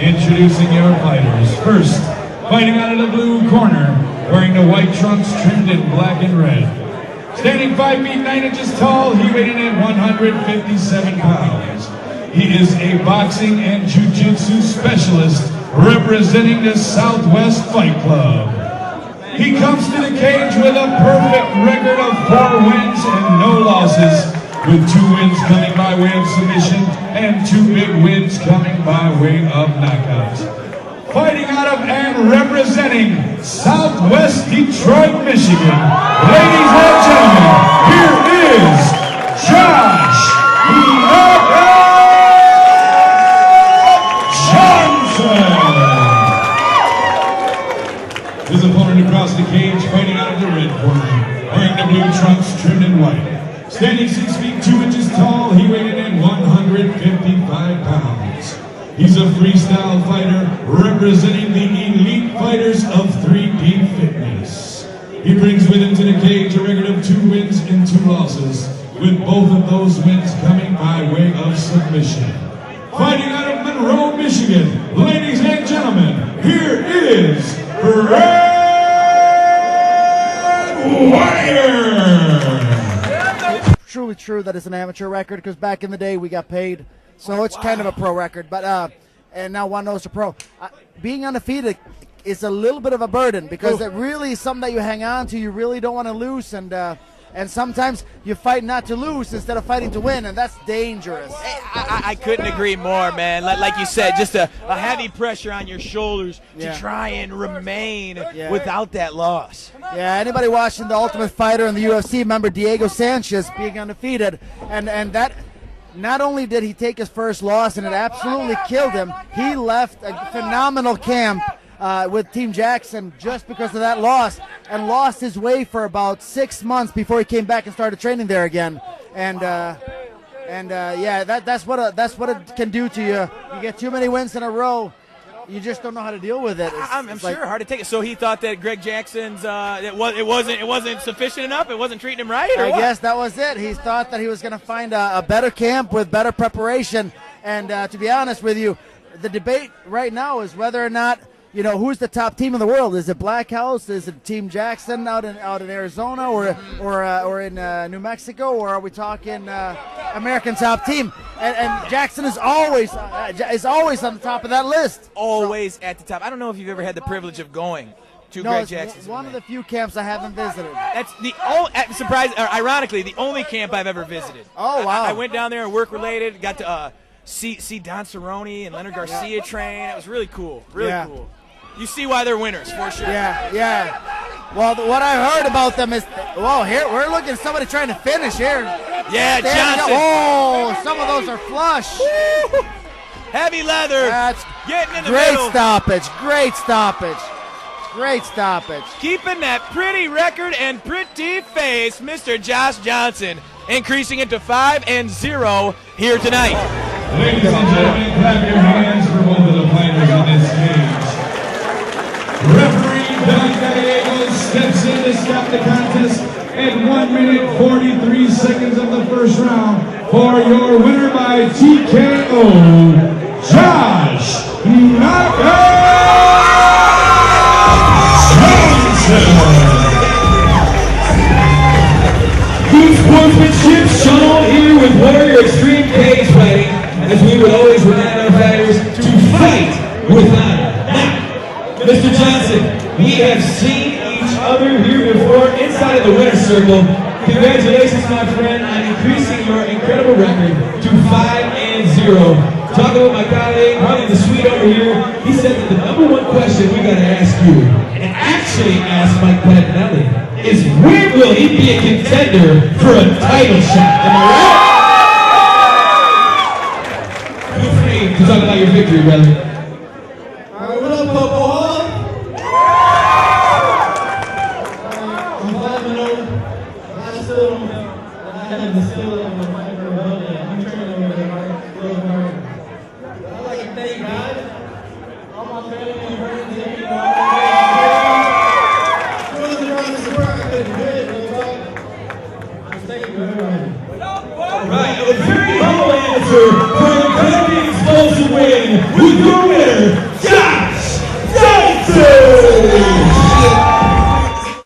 Introducing your fighters. First, fighting out of the blue corner, wearing the white trunks trimmed in black and red. Standing 5 feet 9 inches tall, he weighed in at 157 pounds. He is a boxing and jiu-jitsu specialist representing the Southwest Fight Club. He comes to the cage with a perfect record of 4 wins and no losses, with 2 wins coming by way of submission and 2 big wins coming by way of knockout. Fighting out of and representing Southwest Detroit, Michigan, ladies and gentlemen, here is Josh Johnson. His opponent across the cage, fighting out of the red corner, wearing the blue trunks trimmed in white. Standing 6 feet 2 inches tall, he weighed in at 155 pounds. He's a freestyle fighter representing the elite fighters of 3D Fitness. He brings with him to the cage a record of 2 wins and 2 losses, with both of those wins coming by way of submission. Fighting out of Monroe, Michigan, ladies and gentlemen, here is Wyeher. Truly true that it's an amateur record, because back in the day we got paid, so it's kind of a pro record. But and now one knows the pro. Being undefeated is a little bit of a burden, because it really is something that you hang on to. You really don't want to lose, and sometimes you fight not to lose instead of fighting to win, and that's dangerous. I couldn't agree more, man. Like you said, just a heavy pressure on your shoulders to try and remain without that loss. Yeah, anybody watching The Ultimate Fighter in the UFC, remember Diego Sanchez being undefeated, and that not only did he take his first loss and it absolutely killed him, he left a phenomenal camp with Team Jackson just because of that loss, and lost his way for about 6 months before he came back and started training there again. Yeah, that's what it can do to you. You get too many wins in a row, you just don't know how to deal with it. I'm sure hard to take it. So he thought that Greg Jackson's it wasn't sufficient enough. It wasn't treating him right. Or I what? guess that was it. He thought that he was going to find a better camp with better preparation. And to be honest with you, the debate right now is whether or not, you know, who's the top team in the world? Is it Black House? Is it Team Jackson out in Arizona or in New Mexico? Or are we talking American top team? And Jackson is always on the top of that list. Always at the top. I don't know if you've ever had the privilege of going to Greg Jackson's. One of the few camps I haven't visited. That's the ironically, the only camp I've ever visited. Oh wow! I went down there and work related. Got to see Don Cerrone and Leonard Garcia train. It was really cool. Really cool. You see why they're winners, for sure. Yeah. Well, what I heard about them is, here we're looking at somebody trying to finish here. Yeah, Johnson. Oh, some of those are flush. Woo! Heavy leather. That's getting in the middle. Great stoppage. Keeping that pretty record and pretty face, Mr. Josh Johnson, increasing it to 5-0 here tonight. Ladies and gentlemen, clap your hands for both of the fighters in this cage. Referee Don Gallegos steps in to stop the contest at 1 minute 43 seconds of the first round for your winner by TKO, Josh Johnson. Good sportsmanship shown here with Wyeher Xtreme Cagefighting, as we would always remind our fighters to fight with honor. Now, Mr. Johnson, we have seen each other here before inside of the winner's circle. Congratulations, my friend, on increasing your incredible record to 5-0. Talking with my colleague, running the suite over here, he said that the #1 question we got to ask you, and actually ask Mike Patinelli, is when will he be a contender for a title shot? Am I right? Feel free to talk about your victory, brother. What up, Cobo? I'm 5-0. I have the skill of a fighter rebellion. I'm training over there, real hard. I'd like to thank God, all my family and friends.